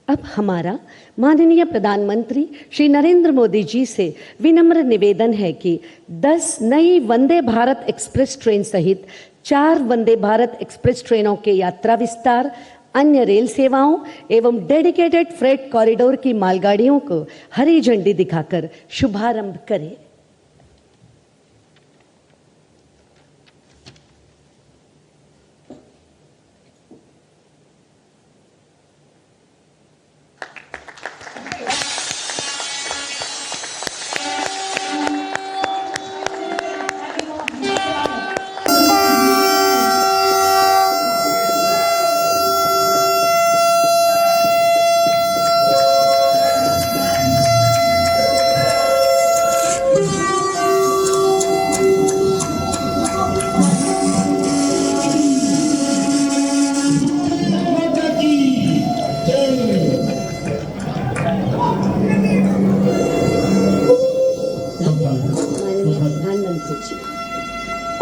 अब हमारा माननीय प्रधानमंत्री श्री नरेंद्र मोदी जी से विनम्र निवेदन है कि 10 नई वंदे भारत एक्सप्रेस ट्रेन सहित 4 वंदे भारत एक्सप्रेस ट्रेनों के यात्रा विस्तार, अन्य रेल सेवाओं एवं डेडिकेटेड फ्रेट कॉरिडोर की मालगाड़ियों को हरी झंडी दिखाकर शुभारंभ करें।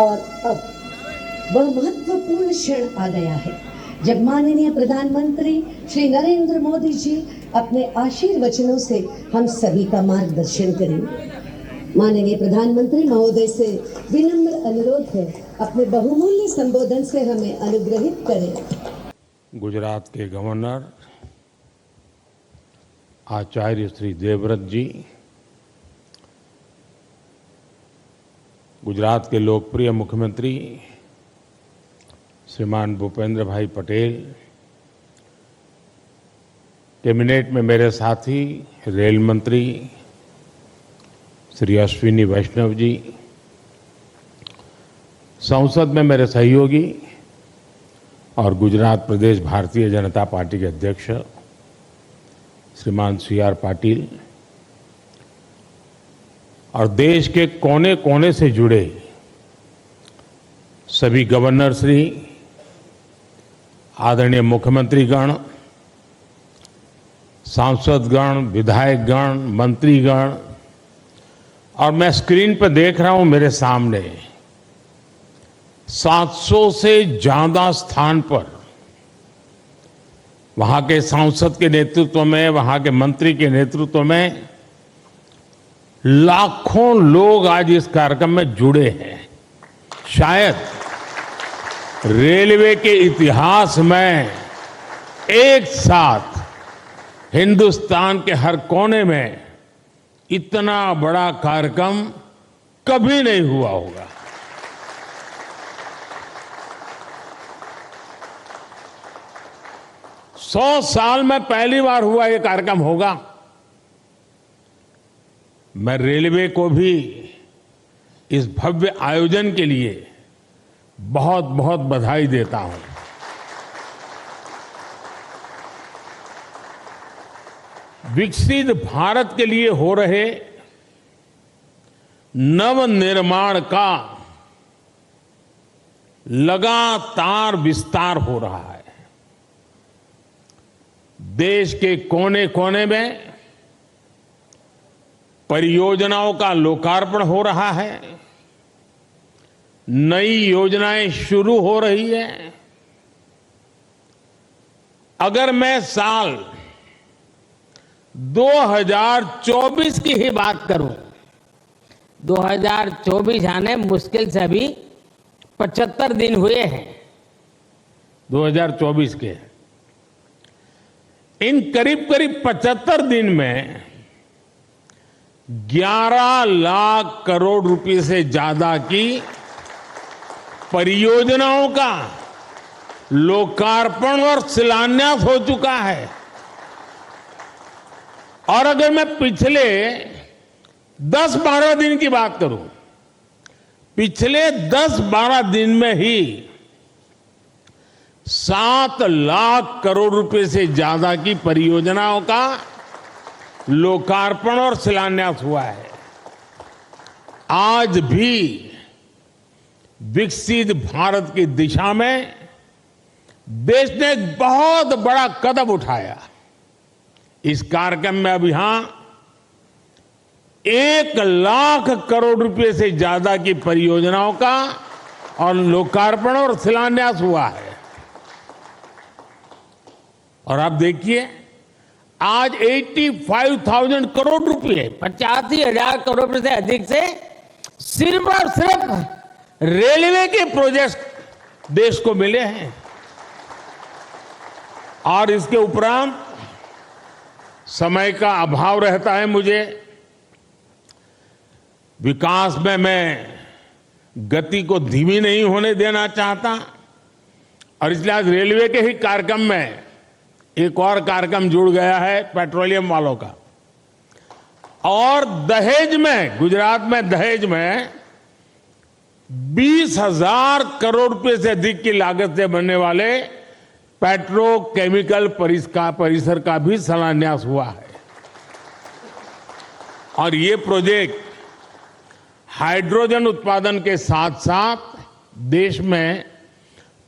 और अब वह महत्वपूर्ण क्षण आ गया है जब माननीय प्रधानमंत्री श्री नरेंद्र मोदी जी अपने आशीर्वचनों से हम सभी का मार्गदर्शन करेंगे। माननीय प्रधानमंत्री महोदय से विनम्र अनुरोध है, अपने बहुमूल्य संबोधन से हमें अनुग्रहित करें। गुजरात के गवर्नर आचार्य श्री देवव्रत जी, गुजरात के लोकप्रिय मुख्यमंत्री श्रीमान भूपेंद्र भाई पटेल, कैबिनेट में मेरे साथी रेल मंत्री श्री अश्विनी वैष्णव जी, संसद में मेरे सहयोगी और गुजरात प्रदेश भारतीय जनता पार्टी के अध्यक्ष श्रीमान CR पाटिल और देश के कोने कोने से जुड़े सभी गवर्नर श्री, आदरणीय मुख्यमंत्रीगण, सांसदगण, विधायकगण, मंत्रीगण, और मैं स्क्रीन पर देख रहा हूं मेरे सामने 700 से ज्यादा स्थान पर वहां के सांसद के नेतृत्व में, वहां के मंत्री के नेतृत्व में लाखों लोग आज इस कार्यक्रम में जुड़े हैं। शायद रेलवे के इतिहास में एक साथ हिंदुस्तान के हर कोने में इतना बड़ा कार्यक्रम कभी नहीं हुआ होगा। सौ साल में पहली बार हुआ ये कार्यक्रम होगा। मैं रेलवे को भी इस भव्य आयोजन के लिए बहुत बहुत बधाई देता हूं। विकसित भारत के लिए हो रहे नवनिर्माण का लगातार विस्तार हो रहा है। देश के कोने कोने में परियोजनाओं का लोकार्पण हो रहा है, नई योजनाएं शुरू हो रही है। अगर मैं साल 2024 की ही बात करूं, 2024 आने मुश्किल से अभी 75 दिन हुए हैं 2024 के। इन करीब करीब 75 दिन में 11 लाख करोड़ रुपए से ज्यादा की परियोजनाओं का लोकार्पण और शिलान्यास हो चुका है। और अगर मैं पिछले 10-12 दिन की बात करूं, पिछले 10-12 दिन में ही 7 लाख करोड़ रुपए से ज्यादा की परियोजनाओं का लोकार्पण और शिलान्यास हुआ है। आज भी विकसित भारत की दिशा में देश ने एक बहुत बड़ा कदम उठाया। इस कार्यक्रम में अब यहां 1 लाख करोड़ रुपए से ज्यादा की परियोजनाओं का और लोकार्पण और शिलान्यास हुआ है। और आप देखिए, आज 85,000 करोड़ रुपए 85,000 करोड़ रुपए से अधिक से सिर्फ और सिर्फ रेलवे के प्रोजेक्ट देश को मिले हैं। और इसके उपरांत समय का अभाव रहता है मुझे, विकास में मैं गति को धीमी नहीं होने देना चाहता, और इसलिए आज रेलवे के ही कार्यक्रम में एक और कार्यक्रम जुड़ गया है पेट्रोलियम वालों का। और दहेज में, गुजरात में दहेज में 20,000 करोड़ रुपए से अधिक की लागत से बनने वाले पेट्रोकेमिकल परिसर का भी शिलान्यास हुआ है। और ये प्रोजेक्ट हाइड्रोजन उत्पादन के साथ साथ देश में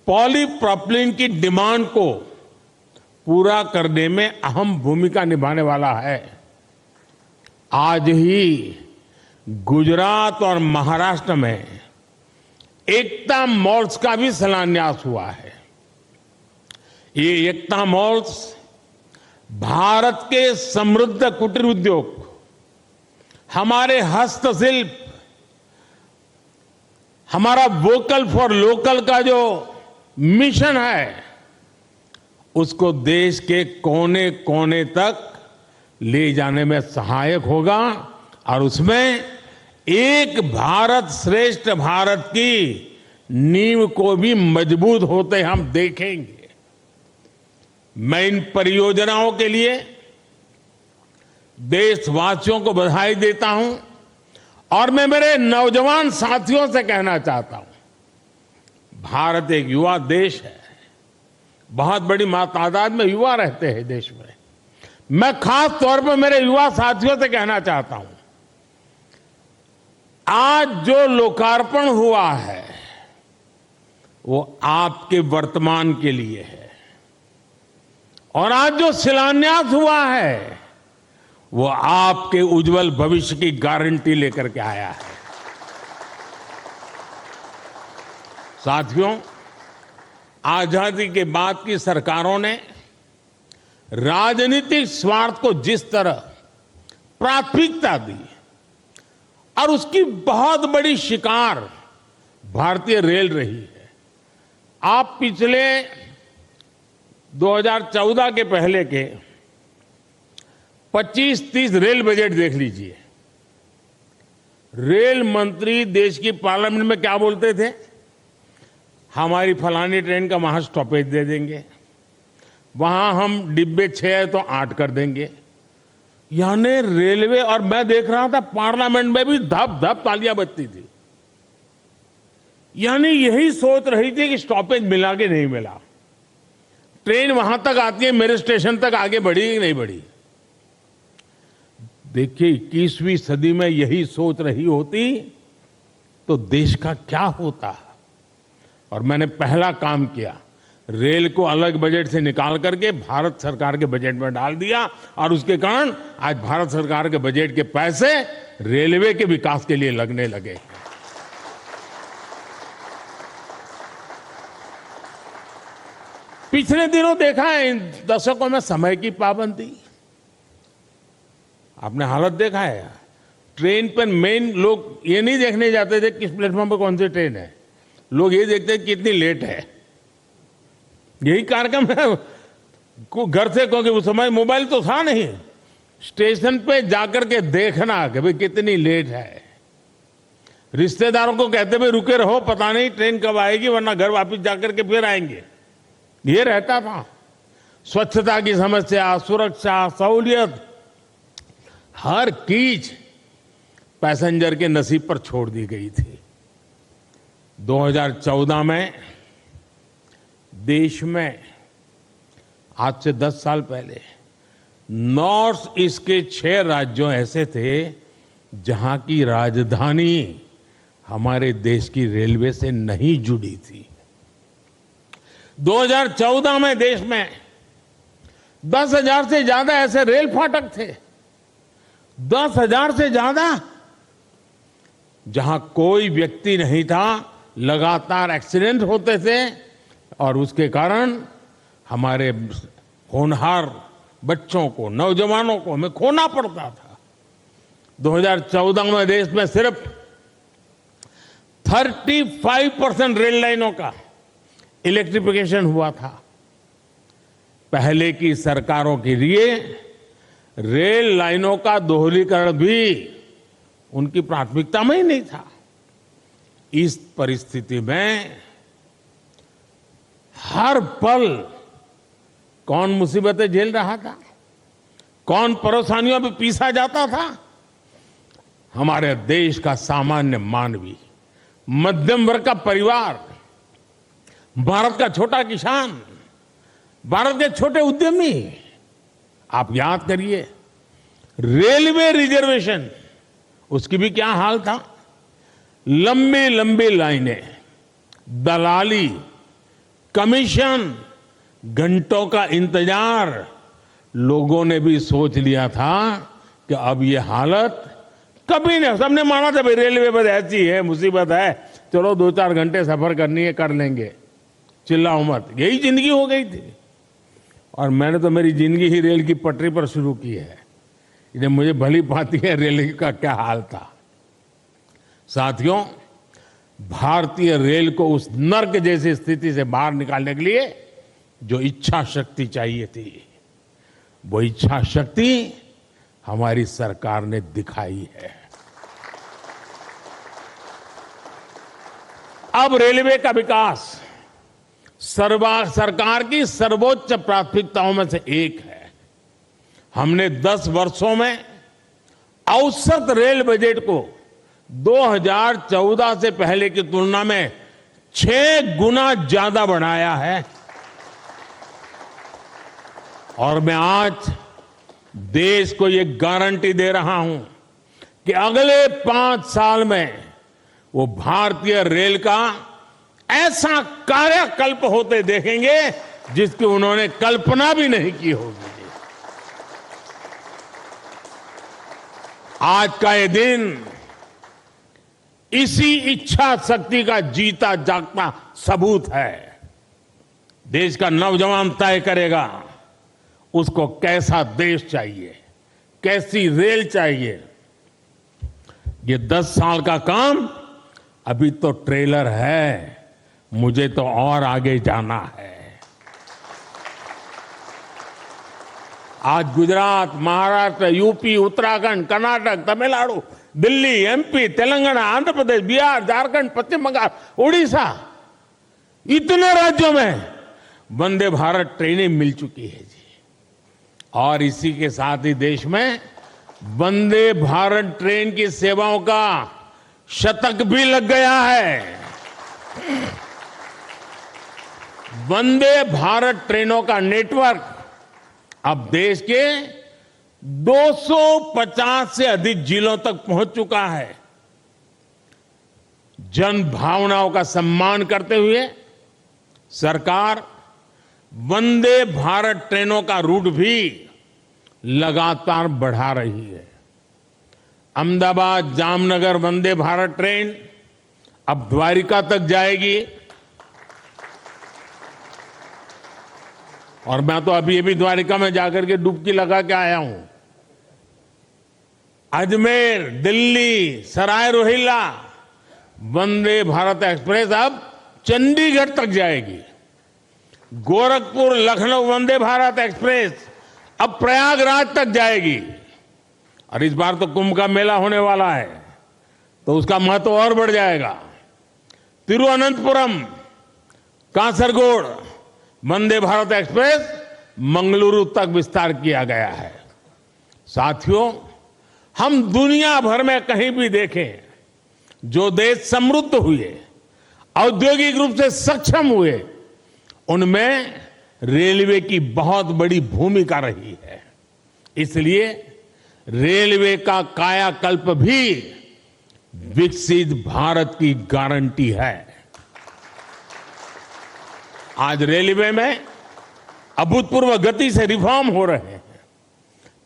पॉलीप्रोपिलीन की डिमांड को पूरा करने में अहम भूमिका निभाने वाला है। आज ही गुजरात और महाराष्ट्र में एकता मॉल्स का भी शिलान्यास हुआ है। ये एकता मॉल्स भारत के समृद्ध कुटीर उद्योग, हमारे हस्तशिल्प, हमारा वोकल फॉर लोकल का जो मिशन है, उसको देश के कोने कोने तक ले जाने में सहायक होगा। और उसमें एक भारत श्रेष्ठ भारत की नींव को भी मजबूत होते हम देखेंगे। मैं इन परियोजनाओं के लिए देशवासियों को बधाई देता हूं, और मैं मेरे नौजवान साथियों से कहना चाहता हूं, भारत एक युवा देश है, बहुत बड़ी तादाद में युवा रहते हैं देश में। मैं खास तौर पर मेरे युवा साथियों से कहना चाहता हूं, आज जो लोकार्पण हुआ है वो आपके वर्तमान के लिए है, और आज जो शिलान्यास हुआ है वो आपके उज्जवल भविष्य की गारंटी लेकर के आया है। साथियों, आजादी के बाद की सरकारों ने राजनीतिक स्वार्थ को जिस तरह प्राथमिकता दी, और उसकी बहुत बड़ी शिकार भारतीय रेल रही है। आप पिछले 2014 के पहले के 25-30 रेल बजट देख लीजिए। रेल मंत्री देश की पार्लियामेंट में क्या बोलते थे? हमारी फलानी ट्रेन का वहां स्टॉपेज दे देंगे, वहां हम डिब्बे 6 है तो 8 कर देंगे। यानी रेलवे, और मैं देख रहा था पार्लियामेंट में भी धप धप तालियां बजती थी। यानी यही सोच रही थी कि स्टॉपेज मिला कि नहीं मिला, ट्रेन वहां तक आती है, मेरे स्टेशन तक आगे बढ़ी कि नहीं बढ़ी। देखिए, 21वीं सदी में यही सोच रही होती तो देश का क्या होता। और मैंने पहला काम किया, रेल को अलग बजट से निकाल करके भारत सरकार के बजट में डाल दिया, और उसके कारण आज भारत सरकार के बजट के पैसे रेलवे के विकास के लिए लगने लगे। पिछले दिनों देखा है इन दशकों में समय की पाबंदी, आपने हालत देखा है। ट्रेन पर मेन लोग ये नहीं देखने जाते थे किस प्लेटफॉर्म पर कौन सी ट्रेन है, लोग ये देखते हैं कितनी लेट है। यही कार्यक्रम है घर से, क्योंकि उस समय मोबाइल तो था नहीं, स्टेशन पे जाकर के देखना कि भाई कितनी लेट है। रिश्तेदारों को कहते भाई रुके रहो, पता नहीं ट्रेन कब आएगी, वरना घर वापस जाकर के फिर आएंगे। ये रहता था। स्वच्छता की समस्या, सुरक्षा, सहूलियत, हर चीज पैसेंजर के नसीब पर छोड़ दी गई थी। 2014 में देश में, आज से 10 साल पहले, नॉर्थ ईस्ट के 6 राज्यों ऐसे थे जहां की राजधानी हमारे देश की रेलवे से नहीं जुड़ी थी। 2014 में देश में 10,000 से ज्यादा ऐसे रेल फाटक थे, 10,000 से ज्यादा, जहां कोई व्यक्ति नहीं था, लगातार एक्सीडेंट होते थे, और उसके कारण हमारे होनहार बच्चों को, नौजवानों को हमें खोना पड़ता था। 2014 में देश में सिर्फ 35% रेल लाइनों का इलेक्ट्रिफिकेशन हुआ था। पहले की सरकारों के लिए रेल लाइनों का दोहरीकरण भी उनकी प्राथमिकता में ही नहीं था। इस परिस्थिति में हर पल कौन मुसीबतें झेल रहा था, कौन परेशानियों में पीसा जाता था? हमारे देश का सामान्य मानवी, मध्यम वर्ग का परिवार, भारत का छोटा किसान, भारत के छोटे उद्यमी। आप याद करिए, रेलवे रिजर्वेशन, उसकी भी क्या हाल था। लंबी लंबी लाइनें, दलाली, कमीशन, घंटों का इंतजार। लोगों ने भी सोच लिया था कि अब ये हालत कभी नहीं। सबने माना था भाई रेलवे बस ऐसी है, मुसीबत है, चलो 2-4 घंटे सफर करनी है, कर लेंगे, चिल्लाओ मत। यही जिंदगी हो गई थी। और मैंने तो मेरी जिंदगी ही रेल की पटरी पर शुरू की है, इसलिए मुझे भली भांति है रेल का क्या हाल था। साथियों, भारतीय रेल को उस नर्क जैसी स्थिति से बाहर निकालने के लिए जो इच्छा शक्ति चाहिए थी, वो इच्छा शक्ति हमारी सरकार ने दिखाई है। अब रेलवे का विकास सरकार की सर्वोच्च प्राथमिकताओं में से एक है। हमने 10 वर्षों में औसत रेल बजट को 2014 से पहले की तुलना में 6 गुना ज्यादा बढ़ाया है। और मैं आज देश को ये गारंटी दे रहा हूं कि अगले 5 साल में वो भारतीय रेल का ऐसा कायाकल्प होते देखेंगे जिसकी उन्होंने कल्पना भी नहीं की होगी। आज का ये दिन इसी इच्छा शक्ति का जीता जागता सबूत है। देश का नौजवान तय करेगा उसको कैसा देश चाहिए, कैसी रेल चाहिए। ये 10 साल का काम अभी तो ट्रेलर है, मुझे तो और आगे जाना है। आज गुजरात, महाराष्ट्र, यूपी, उत्तराखंड, कर्नाटक, तमिलनाडु, दिल्ली, एमपी, तेलंगाना, आंध्र प्रदेश, बिहार, झारखंड, पश्चिम बंगाल, उड़ीसा, इतने राज्यों में वंदे भारत ट्रेनें मिल चुकी है जी। और इसी के साथ ही देश में वंदे भारत ट्रेन की सेवाओं का शतक भी लग गया है। वंदे भारत ट्रेनों का नेटवर्क अब देश के 250 से अधिक जिलों तक पहुंच चुका है। जन भावनाओं का सम्मान करते हुए सरकार वंदे भारत ट्रेनों का रूट भी लगातार बढ़ा रही है। अहमदाबाद जामनगर वंदे भारत ट्रेन अब द्वारिका तक जाएगी। और मैं तो अभी द्वारिका में जाकर के डुबकी लगा के आया हूं। अजमेर, दिल्ली, सराय रोहिल्ला वंदे भारत एक्सप्रेस अब चंडीगढ़ तक जाएगी। गोरखपुर लखनऊ वंदे भारत एक्सप्रेस अब प्रयागराज तक जाएगी। और इस बार तो कुंभ का मेला होने वाला है तो उसका महत्व और बढ़ जाएगा। तिरुवनंतपुरम, कासरगोड वंदे भारत एक्सप्रेस मंगलुरु तक विस्तार किया गया है। साथियों, हम दुनिया भर में कहीं भी देखें, जो देश समृद्ध हुए, औद्योगिक रूप से सक्षम हुए, उनमें रेलवे की बहुत बड़ी भूमिका रही है। इसलिए रेलवे का कायाकल्प भी विकसित भारत की गारंटी है। आज रेलवे में अभूतपूर्व गति से रिफॉर्म हो रहे हैं।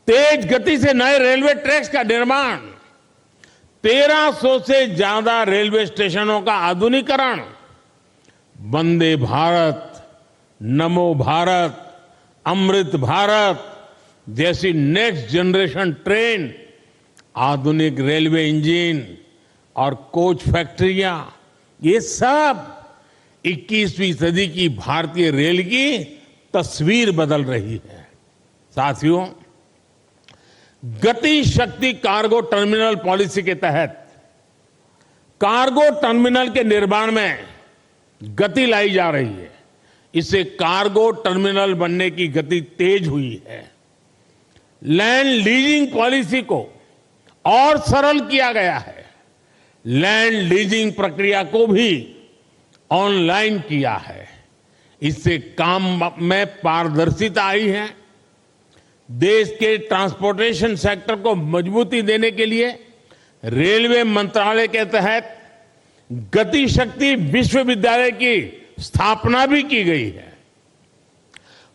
तेज गति से नए रेलवे ट्रैक्स का निर्माण, 1300 से ज्यादा रेलवे स्टेशनों का आधुनिकीकरण, वंदे भारत, नमो भारत, अमृत भारत, जैसी नेक्स्ट जनरेशन ट्रेन, आधुनिक रेलवे इंजन और कोच फैक्ट्रियां, ये सब 21वीं सदी की भारतीय रेल की तस्वीर बदल रही है। साथियों, गति शक्ति कार्गो टर्मिनल पॉलिसी के तहत कार्गो टर्मिनल के निर्माण में गति लाई जा रही है। इससे कार्गो टर्मिनल बनने की गति तेज हुई है। लैंड लीजिंग पॉलिसी को और सरल किया गया है। लैंड लीजिंग प्रक्रिया को भी ऑनलाइन किया है। इससे काम में पारदर्शिता आई है। देश के ट्रांसपोर्टेशन सेक्टर को मजबूती देने के लिए रेलवे मंत्रालय के तहत गति शक्ति विश्वविद्यालय की स्थापना भी की गई है।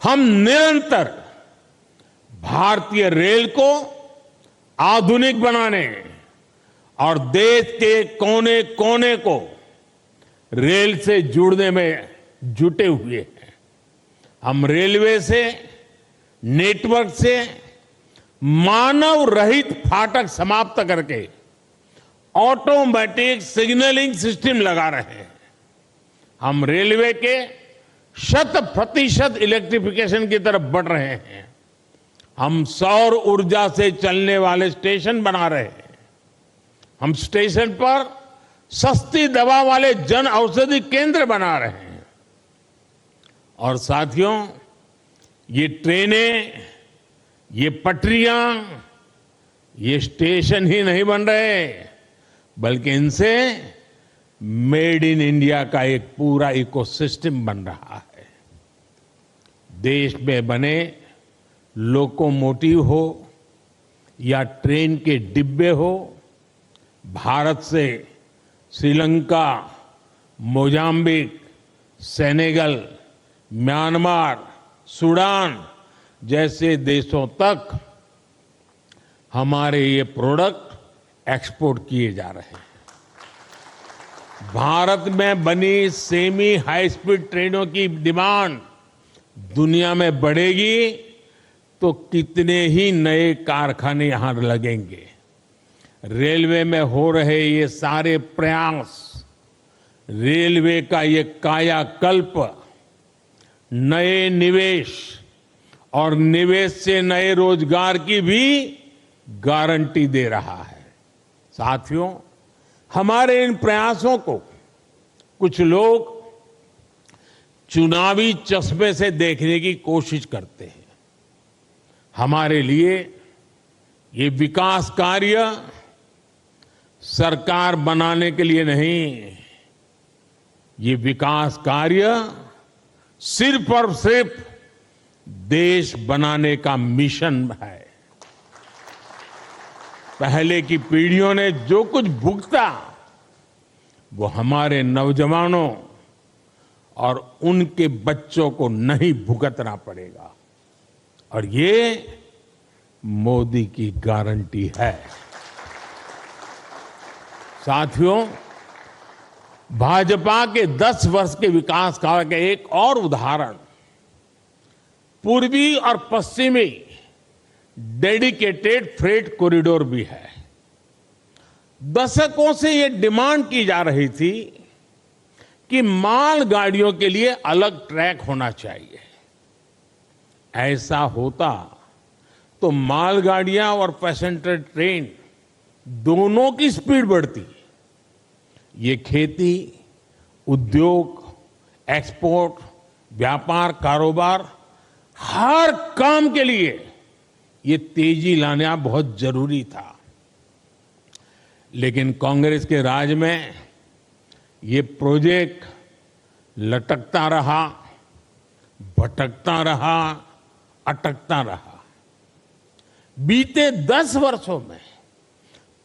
हम निरंतर भारतीय रेल को आधुनिक बनाने और देश के कोने कोने को रेल से जोड़ने में जुटे हुए हैं। हम रेलवे से, नेटवर्क से मानव रहित फाटक समाप्त करके ऑटोमेटिक सिग्नलिंग सिस्टम लगा रहे हैं। हम रेलवे के 100% इलेक्ट्रिफिकेशन की तरफ बढ़ रहे हैं। हम सौर ऊर्जा से चलने वाले स्टेशन बना रहे हैं। हम स्टेशन पर सस्ती दवा वाले जन औषधि केंद्र बना रहे हैं। और साथियों, ये ट्रेनें, ये पटरियां, ये स्टेशन ही नहीं बन रहे, बल्कि इनसे मेड इन इंडिया का एक पूरा इकोसिस्टम बन रहा है। देश में बने लोकोमोटिव हो या ट्रेन के डिब्बे हो, भारत से Sri Lanka, Mozambique, Senegal, Myanmar, Sudan जैसे देशों तक हमारे ये प्रोडक्ट एक्सपोर्ट किए जा रहे हैं। भारत में बनी सेमी हाई स्पीड ट्रेनों की डिमांड दुनिया में बढ़ेगी तो कितने ही नए कारखाने यहां लगेंगे। रेलवे में हो रहे ये सारे प्रयास, रेलवे का ये कायाकल्प नए निवेश और निवेश से नए रोजगार की भी गारंटी दे रहा है। साथियों, हमारे इन प्रयासों को कुछ लोग चुनावी चश्मे से देखने की कोशिश करते हैं। हमारे लिए ये विकास कार्य सरकार बनाने के लिए नहीं, ये विकास कार्य सिर्फ और सिर्फ देश बनाने का मिशन है। पहले की पीढ़ियों ने जो कुछ भुगता वो हमारे नौजवानों और उनके बच्चों को नहीं भुगतना पड़ेगा, और ये मोदी की गारंटी है। साथियों, भाजपा के 10 वर्ष के विकास काल का एक और उदाहरण पूर्वी और पश्चिमी डेडिकेटेड फ्रेट कॉरिडोर भी है। दशकों से यह डिमांड की जा रही थी कि माल गाड़ियों के लिए अलग ट्रैक होना चाहिए। ऐसा होता तो मालगाड़ियां और पैसेंजर ट्रेन दोनों की स्पीड बढ़ती। ये खेती, उद्योग, एक्सपोर्ट, व्यापार, कारोबार, हर काम के लिए ये तेजी लाना बहुत जरूरी था। लेकिन कांग्रेस के राज में ये प्रोजेक्ट लटकता रहा, भटकता रहा, अटकता रहा। बीते 10 वर्षों में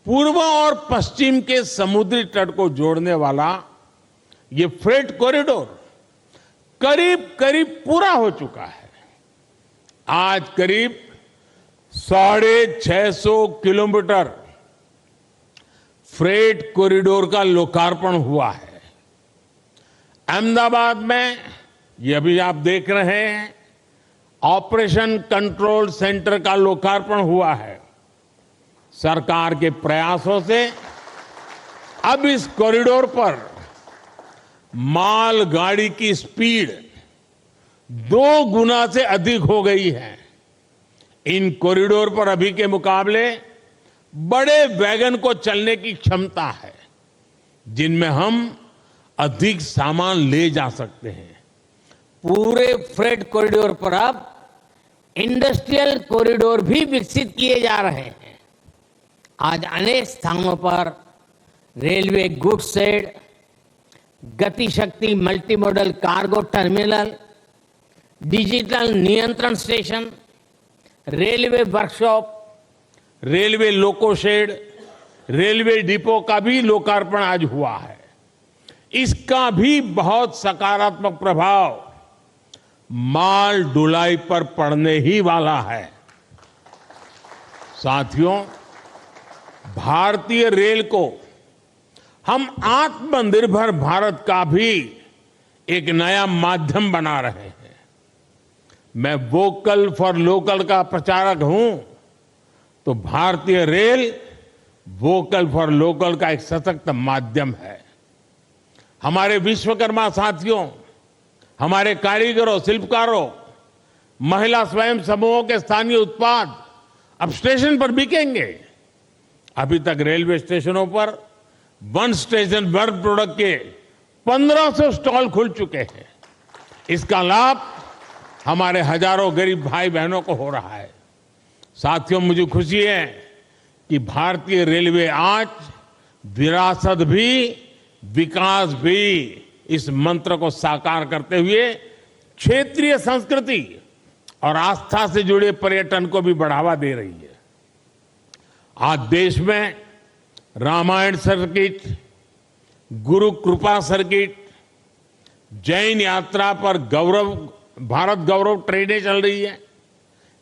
पूर्व और पश्चिम के समुद्री तट को जोड़ने वाला ये फ्रेट कॉरिडोर करीब करीब पूरा हो चुका है। आज करीब 650 किलोमीटर फ्रेट कॉरिडोर का लोकार्पण हुआ है। अहमदाबाद में ये अभी आप देख रहे हैं, ऑपरेशन कंट्रोल सेंटर का लोकार्पण हुआ है। सरकार के प्रयासों से अब इस कॉरिडोर पर माल गाड़ी की स्पीड 2 गुना से अधिक हो गई है। इन कॉरिडोर पर अभी के मुकाबले बड़े वैगन को चलने की क्षमता है, जिनमें हम अधिक सामान ले जा सकते हैं। पूरे फ्रेट कॉरिडोर पर अब इंडस्ट्रियल कॉरिडोर भी विकसित किए जा रहे हैं। आज अनेक स्थानों पर railway goods shed, Gati Shakti multi modal cargo terminal, digital नियंत्रण station, railway workshop, railway loco shed, railway depot का भी लोकार्पण आज हुआ है। इसका भी बहुत सकारात्मक प्रभाव माल ढुलाई पर पड़ने ही वाला है। साथियों, भारतीय रेल को हम आत्मनिर्भर भारत का भी एक नया माध्यम बना रहे हैं। मैं वोकल फॉर लोकल का प्रचारक हूं, तो भारतीय रेल वोकल फॉर लोकल का एक सशक्त माध्यम है। हमारे विश्वकर्मा साथियों, हमारे कारीगरों, शिल्पकारों, महिला स्वयं समूहों के स्थानीय उत्पाद अब स्टेशन पर बिकेंगे। अभी तक रेलवे स्टेशनों पर वन स्टेशन वन प्रोडक्ट के 1500 स्टॉल खुल चुके हैं। इसका लाभ हमारे हजारों गरीब भाई बहनों को हो रहा है। साथियों, मुझे खुशी है कि भारतीय रेलवे आज विरासत भी विकास भी इस मंत्र को साकार करते हुए क्षेत्रीय संस्कृति और आस्था से जुड़े पर्यटन को भी बढ़ावा दे रही है। आज देश में रामायण सर्किट, गुरु कृपा सर्किट, जैन यात्रा पर भारत गौरव ट्रेनें चल रही है।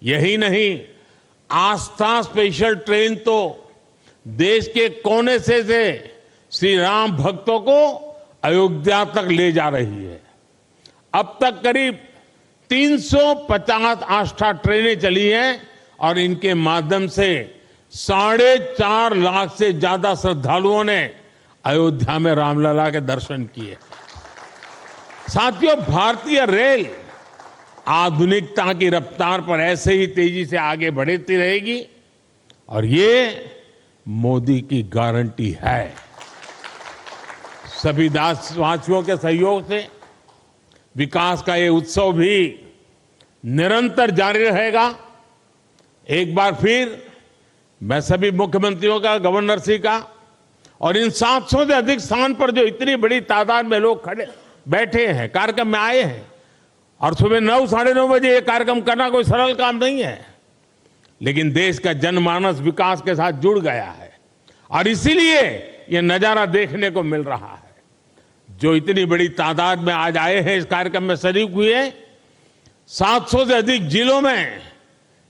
यही नहीं, आस्था स्पेशल ट्रेन तो देश के कोने से श्री राम भक्तों को अयोध्या तक ले जा रही है। अब तक करीब 350 आस्था ट्रेनें चली हैं और इनके माध्यम से 4.5 लाख से ज्यादा श्रद्धालुओं ने अयोध्या में रामलला के दर्शन किए। साथियों, भारतीय रेल आधुनिकता की रफ्तार पर ऐसे ही तेजी से आगे बढ़ती रहेगी और ये मोदी की गारंटी है। सभी देशवासियों के सहयोग से विकास का ये उत्सव भी निरंतर जारी रहेगा। एक बार फिर मैं सभी मुख्यमंत्रियों का, गवर्नर जी का और इन 700 से अधिक स्थान पर जो इतनी बड़ी तादाद में लोग खड़े बैठे हैं, कार्यक्रम में आए हैं, और सुबह 9, साढ़े 9 बजे ये कार्यक्रम करना कोई सरल काम नहीं है, लेकिन देश का जनमानस विकास के साथ जुड़ गया है और इसीलिए ये नजारा देखने को मिल रहा है। जो इतनी बड़ी तादाद में आज आए हैं, इस कार्यक्रम में शरीक हुए, 700 से अधिक जिलों में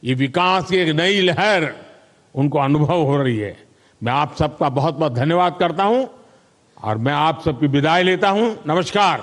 ये विकास की एक नई लहर उनको अनुभव हो रही है। मैं आप सबका बहुत बहुत धन्यवाद करता हूं और मैं आप सबकी विदाई लेता हूं। नमस्कार।